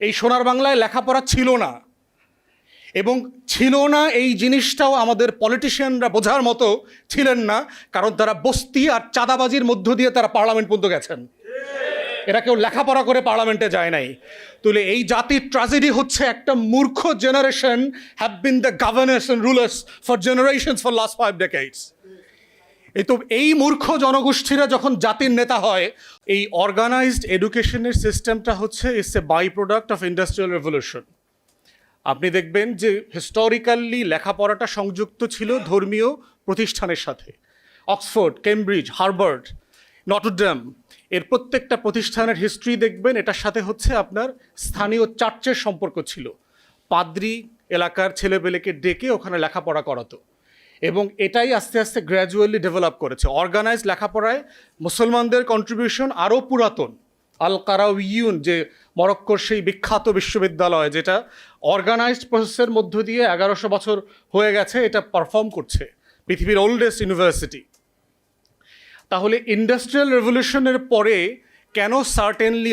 এই সোনার বাংলায় লেখাপড়া ছিল না, এবং ছিল না এই জিনিসটাও আমাদের পলিটিশিয়ানরা বোঝার মতো ছিলেন না, কারণ তারা বস্তি আর চাঁদাবাজির মধ্য দিয়ে তারা পার্লামেন্ট পর্যন্ত গেছেন। এরা কেউ লেখাপড়া করে পার্লামেন্টে যায় নাই। তাহলে এই জাতির ট্র্যাজেডি হচ্ছে একটা মূর্খ generation have been the governors and rulers for generations for last 5 decades। এই মূর্খ জনগোষ্ঠীরা যখন জাতির নেতা হয়, এই অর্গানাইজড এডুকেশনের সিস্টেমটা হচ্ছে it's a by product of industrial revolution. আপনি দেখবেন যে হিস্টোরিক্যালি লেখাপড়াটা সংযুক্ত ছিল ধর্মীয় প্রতিষ্ঠানের সাথে। অক্সফোর্ড, কেমব্রিজ, হার্ভার্ড, নটরডেম, এর প্রত্যেকটা প্রতিষ্ঠানের হিস্ট্রি দেখবেন এটার সাথে হচ্ছে আপনার স্থানীয় চার্চের সম্পর্ক ছিল। পাদ্রি এলাকার ছেলেপেলেকে ডেকে ওখানে লেখাপড়া করাতো, এবং এটাই আস্তে আস্তে গ্র্যাজুয়ালি ডেভেলপ করেছে। অর্গানাইজড লেখাপড়ায় মুসলমানদের কন্ট্রিবিউশন আরও পুরাতন। আল কারাউইয়ুন, যে মরক্কোর সেই বিখ্যাত বিশ্ববিদ্যালয় যেটা অর্গানাইজড প্রসেসের মধ্য দিয়ে 1100 বছর হয়ে গেছে, এটা পারফর্ম করছে, পৃথিবীর ওল্ডেস্ট ইউনিভার্সিটি। তাহলে ইন্ডাস্ট্রিয়াল রেভলিউশনের পরে কেন সার্টেনলি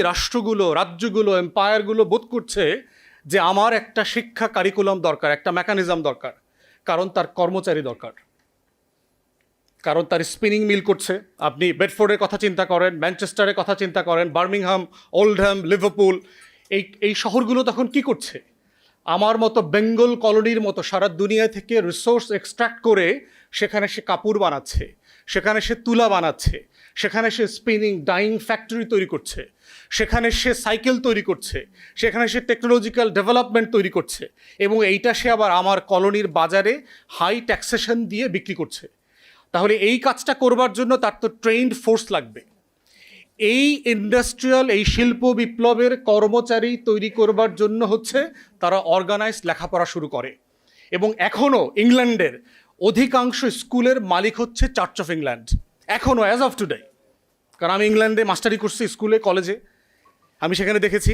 রাজ্যগুলো, এম্পায়ারগুলো বোধ করছে যে আমার একটা শিক্ষা কারিকুলাম দরকার, একটা মেকানিজম দরকার? কারণ তার কর্মচারী দরকার, কারণ তার স্পিনিং মিল করছে। আপনি বেডফোর্ডের কথা চিন্তা করেন, ম্যানচেস্টারের কথা চিন্তা করেন, বার্মিংহাম, ওল্ডহ্যাম, লিভারপুল, এই শহরগুলো তখন কি করছে? আমার মতো বেঙ্গল কলোনির মতো সারা দুনিয়া থেকে রিসোর্স এক্সট্র্যাক্ট করে সেখানে সে কাপড় বানাচ্ছে, সেখানে সে তুলা বানাচ্ছে, সেখানে সে স্পিনিং ডাইং ফ্যাক্টরি তৈরি করছে, সেখানে সে সাইকেল তৈরি করছে, সেখানে সে টেকনোলজিক্যাল ডেভেলপমেন্ট তৈরি করছে, এবং এইটা সে আবার আমার কলোনির বাজারে হাই ট্যাক্সেশন দিয়ে বিক্রি করছে। তাহলে এই কাজটা করবার জন্য তার তো ট্রেইনড ফোর্স লাগবে। এই ইন্ডাস্ট্রিয়াল, এই শিল্প বিপ্লবের কর্মচারী তৈরি করবার জন্য হচ্ছে তারা অর্গানাইজড লেখাপড়া শুরু করে। এবং এখনও ইংল্যান্ডের অধিকাংশ স্কুলের মালিক হচ্ছে চার্চ অফ ইংল্যান্ড, এখনও অ্যাজ অফ টুডে। কারণ আমি ইংল্যান্ডে মাস্টারি করছি, স্কুলে, কলেজে, আমি সেখানে দেখেছি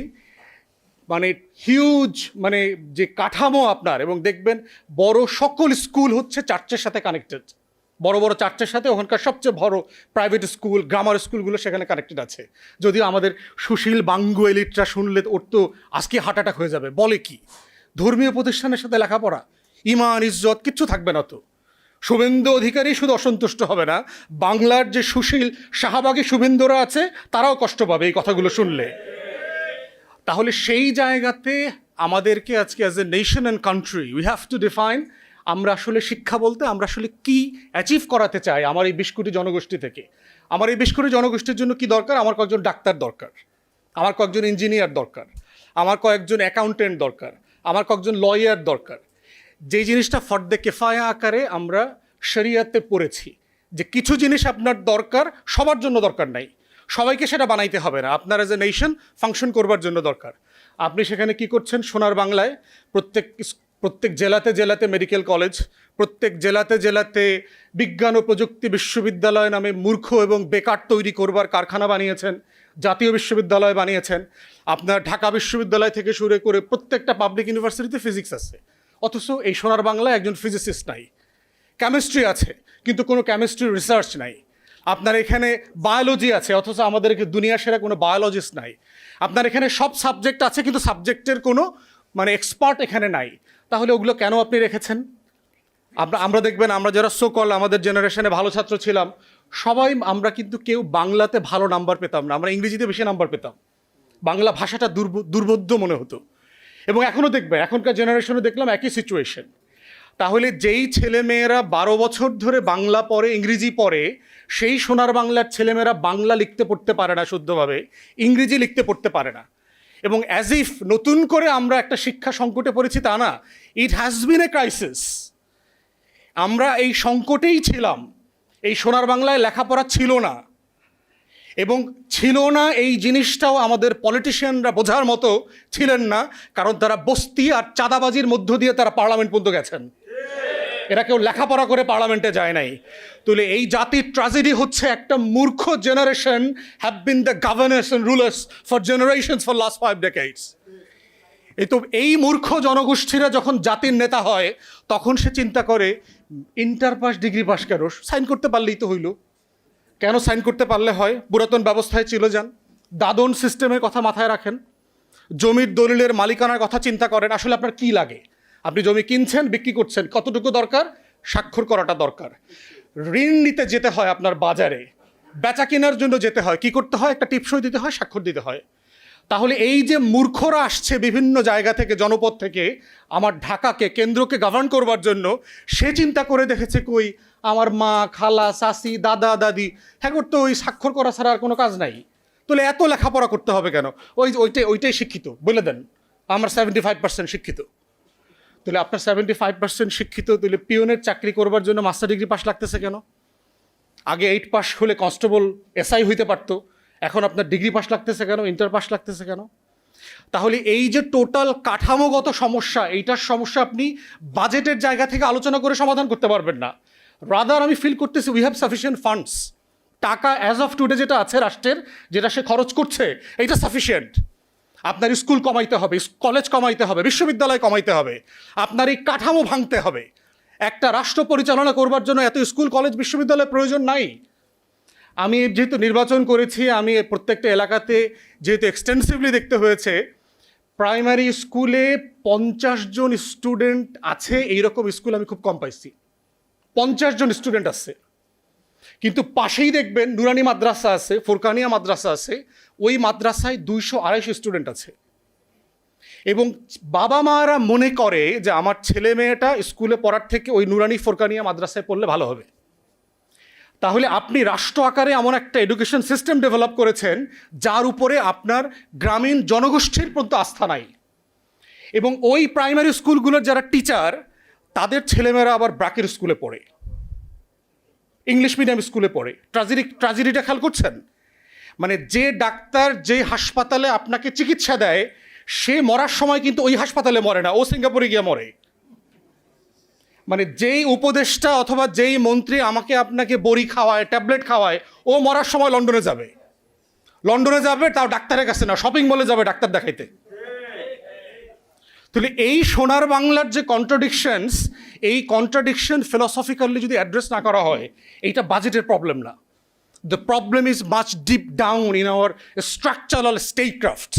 মানে হিউজ যে কাঠামো আপনার, এবং দেখবেন বড় সকল স্কুল হচ্ছে চার্চের সাথে কানেক্টেড। বড় বড় চার্চের সাথে ওখানকার সবচেয়ে বড় প্রাইভেট স্কুল, গ্রামার স্কুলগুলো সেখানে কানেক্টেড আছে। যদিও আমাদের সুশীল বাঙ্গু এলিটরা শুনলে ওর তো আজকে হার্ট অ্যাটাক হয়ে যাবে, বলে কি ধর্মীয় প্রতিষ্ঠানের সাথে লেখাপড়া, ইমান ইজ্জত কিচ্ছু থাকবে না। তো শুভেন্দু অধিকারী শুধু অসন্তুষ্ট হবে না, বাংলার যে সুশীল শাহবাগী শুভেন্দুরা আছে তারাও কষ্ট পাবে এই কথাগুলো শুনলে। তাহলে সেই জায়গাতে আমাদেরকে আজকে as a nation and country we have to define আমরা আসলে শিক্ষা বলতে আমরা আসলে কি অ্যাচিভ করাতে চাই আমার এই 20 কোটি জনগোষ্ঠী থেকে। আমার এই 20 কোটি জনগোষ্ঠীর জন্য কি দরকার? আমার কয়েকজন ডাক্তার দরকার, আমার কয়েকজন ইঞ্জিনিয়ার দরকার, আমার কয়েকজন অ্যাকাউন্টেন্ট দরকার, আমার কয়েকজন লয়ার দরকার। যেই জিনিসটা ফর্দে কেফায়া আকারে আমরা শরিয়াতে পড়েছি যে কিছু জিনিস আপনার দরকার, সবার জন্য দরকার নাই, সবাইকে সেটা বানাইতে হবে না, আপনার এজ এ নেশন ফাংশন করবার জন্য দরকার। আপনি সেখানে কি করছেন? সোনার বাংলায় প্রত্যেক জেলাতে জেলাতে মেডিকেল কলেজ, প্রত্যেক জেলাতে জেলাতে বিজ্ঞান ও প্রযুক্তি বিশ্ববিদ্যালয় নামে মূর্খ এবং বেকার তৈরি করবার কারখানা বানিয়েছেন, জাতীয় বিশ্ববিদ্যালয় বানিয়েছেন। আপনার ঢাকা বিশ্ববিদ্যালয় থেকে শুরু করে প্রত্যেকটা পাবলিক ইউনিভার্সিটিতে ফিজিক্স আছে, অথচ এই সোনার বাংলায় একজন ফিজিসিস্ট নাই। কেমিস্ট্রি আছে কিন্তু কোনো কেমিস্ট্রি রিসার্চ নাই। আপনার এখানে বায়োলজি আছে, অথচ আমাদের দুনিয়া সেরা কোনো বায়োলজিস্ট নাই। আপনার এখানে সব সাবজেক্ট আছে কিন্তু সাবজেক্টের কোনো এক্সপার্ট এখানে নাই। তাহলে ওগুলো কেন আপনি রেখেছেন? আমরা দেখবেন, আমরা যারা সোকল আমাদের জেনারেশনে ভালো ছাত্র ছিলাম সবাই, আমরা কিন্তু কেউ বাংলাতে ভালো নাম্বার পেতাম না, আমরা ইংরেজিতে বেশি নাম্বার পেতাম। বাংলা ভাষাটা দুর্বোধ্য মনে হতো। এবং এখনও দেখবে, এখনকার জেনারেশনে দেখলাম একই সিচুয়েশন। তাহলে যেই ছেলেমেয়েরা 12 বছর ধরে বাংলা পড়ে, ইংরেজি পড়ে, সেই সোনার বাংলার ছেলেমেয়েরা বাংলা লিখতে পড়তে পারে না শুদ্ধভাবে, ইংরেজি লিখতে পড়তে পারে না। এবং অ্যাজ ইফ নতুন করে আমরা একটা শিক্ষা সংকটে পড়েছি তা না, it has been A crisis. আমরা এই সংকটেই ছিলাম। এই সোনার বাংলায় লেখাপড়া ছিল না, এবং ছিল না এই জিনিসটাও আমাদের পলিটিশিয়ানরা বোঝার মতো ছিলেন না, কারণ তারা বস্তি আর চাঁদাবাজির মধ্য দিয়ে তারা পার্লামেন্ট পর্যন্ত গেছেন। এরা কেউ লেখাপড়া করে পার্লামেন্টে যায় নাই। তাহলে এই জাতির ট্র্যাজেডি হচ্ছে একটা মূর্খ generation have been the governors and rulers for generations for last 5 decades। এই মূর্খ জনগোষ্ঠীরা যখন জাতির নেতা হয় তখন সে চিন্তা করে ইন্টার পাস, ডিগ্রি পাস কেন, সাইন করতে পারলেই তো হইল। কেন সাইন করতে পারলে হয়? পুরাতন ব্যবস্থায় চলে যান, দাদন সিস্টেমের কথা মাথায় রাখেন। জমির দলিলের মালিকানার কথা চিন্তা করেন, আসলে আপনার কি লাগে? আপনি জমি কিনছেন, বিক্রি করছেন, কতটুকু দরকার? স্বাক্ষর করাটা দরকার। ঋণ নিতে যেতে হয় আপনার বাজারে, বেচা কেনার জন্য যেতে হয়, কি করতে হয়? একটা টিপসই দিতে হয়, স্বাক্ষর দিতে হয়। তাহলে এই যে মূর্খরা আসছে বিভিন্ন জায়গা থেকে, জনপদ থেকে, আমার ঢাকাকে, কেন্দ্রকে গভর্ন করবার জন্য, সে চিন্তা করে দেখেছে কই আমার মা, খালা, চাচি, দাদা, দাদি, হ্যাঁ তো ওই স্বাক্ষর করা ছাড়া আর কোনো কাজ নাই। তাহলে এত লেখাপড়া করতে হবে কেন? ওইটাই শিক্ষিত বলে দেন, আমার 75% শিক্ষিত। তাহলে আপনার 75% শিক্ষিত, তাহলে পিওনের চাকরি করবার জন্য মাস্টার ডিগ্রি পাস লাগতেছে কেন? আগে 8 পাস হলে কনস্টেবল এসআই হইতে পারতো, এখন আপনার ডিগ্রি পাস লাগতেছে কেন? ইন্টার পাস লাগতেছে কেন? তাহলে এই যে টোটাল কাঠামোগত সমস্যা, এইটার সমস্যা আপনি বাজেটের জায়গা থেকে আলোচনা করে সমাধান করতে পারবেন না। রাদার আমি ফিল করতেছি উই হ্যাভ সাফিসিয়েন্ট ফান্ডস। টাকা অ্যাজ অফ টুডে যেটা আছে রাষ্ট্রের, যেটা সে খরচ করছে, এইটা সাফিসিয়েন্ট। আপনার স্কুল কমাইতে হবে, কলেজ কমাইতে হবে, বিশ্ববিদ্যালয় কমাইতে হবে, আপনার এই কাঠামো ভাঙতে হবে। একটা রাষ্ট্র পরিচালনা করবার জন্য এত স্কুল, কলেজ, বিশ্ববিদ্যালয়ের প্রয়োজন নাই। আমি যেহেতু নির্বাচন করেছি, আমি প্রত্যেকটা এলাকাতে যেহেতু এক্সটেন্সিভলি দেখতে হয়েছে, প্রাইমারি স্কুলে 50 জন স্টুডেন্ট আছে এইরকম স্কুল আমি খুব কম পাইছি। 50 জন স্টুডেন্ট আছে, কিন্তু পাশেই দেখবেন নুরানি মাদ্রাসা আছে, ফোরকানিয়া মাদ্রাসা আছে, ওই মাদ্রাসায় 200-250 স্টুডেন্ট আছে। এবং বাবা মারা মনে করে যে আমার ছেলে মেয়েটা স্কুলে পড়ার থেকে ওই নুরানি ফোরকানিয়া মাদ্রাসায় পড়লে ভালো হবে। তাহলে আপনি রাষ্ট্র আকারে এমন একটা এডুকেশন সিস্টেম ডেভেলপ করেছেন যার উপরে আপনার গ্রামীণ জনগোষ্ঠীর প্রতি আস্থা নাই। এবং ওই প্রাইমারি স্কুলগুলোর যারা টিচার, তাদের ছেলেমেয়েরা আবার ব্র্যাকের স্কুলে পড়ে, ইংলিশ মিডিয়াম স্কুলে পড়ে। ট্র্যাজেডিটা খেয়াল করছেন? মানে যে ডাক্তার যে হাসপাতালে আপনাকে চিকিৎসা দেয়, সে মরার সময় কিন্তু ওই হাসপাতালে মরে না, ও সিঙ্গাপুরে গিয়ে মরে। মানে যেই উপদেষ্টা অথবা যেই মন্ত্রী আমাকে আপনাকে বড়ি খাওয়ায়, ট্যাবলেট খাওয়ায়, ও মরার সময় লন্ডনে যাবে। লন্ডনে যাবে তাও ডাক্তারের কাছে না, শপিং মলে যাবে ডাক্তার দেখাইতে। তাহলে এই সোনার বাংলার যে কন্ট্রাডিকশনস, এই কন্ট্রাডিকশন ফিলসফিক্যালি যদি অ্যাড্রেস না করা হয়, এইটা বাজেটের প্রবলেম না। The problem is much deep down in our structural statecraft.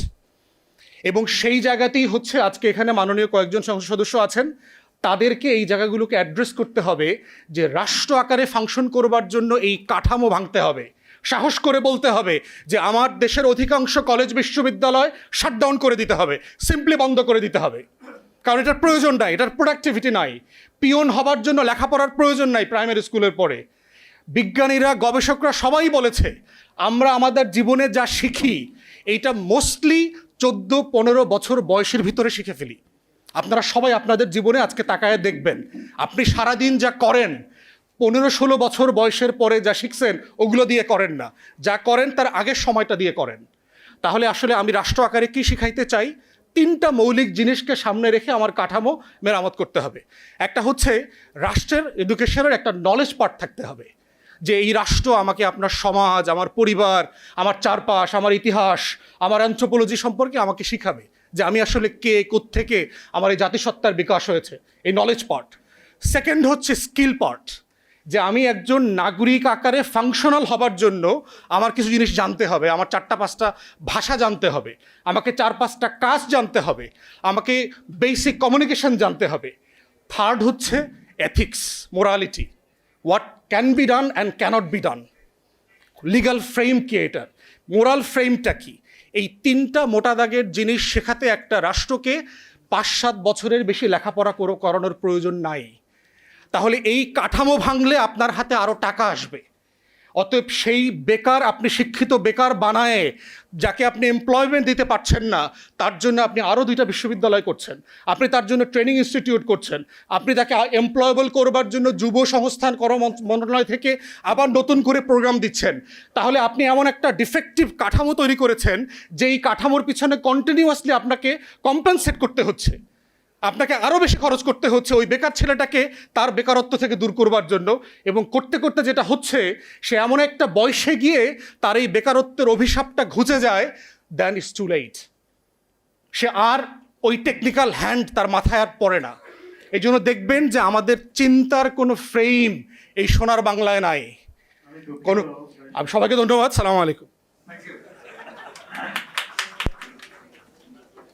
এবং সেই জায়গাতেই হচ্ছে আজকে এখানে মাননীয় কয়েকজন সংসদ সদস্য আছেন, তাদেরকে এই জায়গাগুলোকে অ্যাড্রেস করতে হবে যে রাষ্ট্র আকারে ফাংশন করবার জন্য এই কাঠামো ভাঙতে হবে। সাহস করে বলতে হবে যে আমার দেশের অধিকাংশ কলেজ, বিশ্ববিদ্যালয় শাটডাউন করে দিতে হবে, সিম্পলি বন্ধ করে দিতে হবে। কারণ এটার প্রয়োজন নাই, এটার প্রোডাক্টিভিটি নাই। পিওন হবার জন্য লেখাপড়ার প্রয়োজন নাই প্রাইমারি স্কুলের পরে। বিজ্ঞানীরা, গবেষকরা সবাই বলেছে আমরা আমাদের জীবনে যা শিখি এইটা মোস্টলি 14-15 বছর বয়সের ভিতরে শিখে ফেলি। আপনারা সবাই আপনাদের জীবনে আজকে তাকায় দেখবেন, আপনি সারাদিন যা করেন 15-16 বছর বয়সের পরে যা শিখছেন ওগুলো দিয়ে করেন না, যা করেন তার আগের সময়টা দিয়ে করেন। তাহলে আসলে আমি রাষ্ট্র আকারে কী শিখাইতে চাই? 3টা মৌলিক জিনিসকে সামনে রেখে আমার কাঠামো মেরামত করতে হবে। একটা হচ্ছে রাষ্ট্রের এডুকেশনের একটা নলেজ পার্ট থাকতে হবে, যে এই রাষ্ট্র আমাকে আপনার সমাজ, আমার পরিবার, আমার চারপাশ, আমার ইতিহাস, আমার অ্যানথ্রোপোলজি সম্পর্কে আমাকে শিখাবে যে আমি আসলে কে, কোত্থেকে আমার এই জাতিসত্তার বিকাশ হয়েছে, এই নলেজ পার্ট। সেকেন্ড হচ্ছে স্কিল পার্ট, যে আমি একজন নাগরিক আকারে ফাংশনাল হবার জন্য আমার কিছু জিনিস জানতে হবে, আমার 4-5টা ভাষা জানতে হবে, আমাকে 4-5টা কাজ জানতে হবে, আমাকে বেসিক কমিউনিকেশন জানতে হবে। থার্ড হচ্ছে ethics, morality, what can be done and can't be done, legal frame কি, এটার মোরাল ফ্রেমটা কি। এই 3টা মোটা দাগের জিনিস শেখাতে একটা রাষ্ট্রকে 5-7 বছরের বেশি লেখাপড়া করানোর প্রয়োজন নাই। তাহলে এই কাঠামো ভাঙলে আপনার হাতে আরও টাকা আসবে। অতএব সেই বেকার, আপনি শিক্ষিত বেকার বানায় যাকে আপনি এমপ্লয়মেন্ট দিতে পারছেন না, তার জন্য আপনি আরও 2টা বিশ্ববিদ্যালয় করছেন, আপনি তার জন্য ট্রেনিং ইনস্টিটিউট করছেন, আপনি তাকে এমপ্লয়েবল করবার জন্য যুব সংস্থান কর্ম মন্ত্রণালয় থেকে আবার নতুন করে প্রোগ্রাম দিচ্ছেন। তাহলে আপনি এমন একটা ডিফেক্টিভ কাঠামো তৈরি করেছেন যে এই কাঠামোর পিছনে কন্টিনিউয়াসলি আপনাকে কম্পেনসেট করতে হচ্ছে, আপনাকে আরও বেশি খরচ করতে হচ্ছে ওই বেকার ছেলেটাকে তার বেকারত্ব থেকে দূর করবার জন্য। এবং করতে করতে যেটা হচ্ছে, সে এমন একটা বয়সে গিয়ে তার এই বেকারত্বের অভিশাপটা ঘুচে যায়, দেন ইটস টু লেট। সে আর ওই টেকনিক্যাল হ্যান্ড তার মাথায় আর পড়ে না। এই জন্য দেখবেন যে আমাদের চিন্তার কোনো ফ্রেম এই সোনার বাংলায় নাই কোনো। সবাইকে ধন্যবাদ। সালাম আলাইকুম।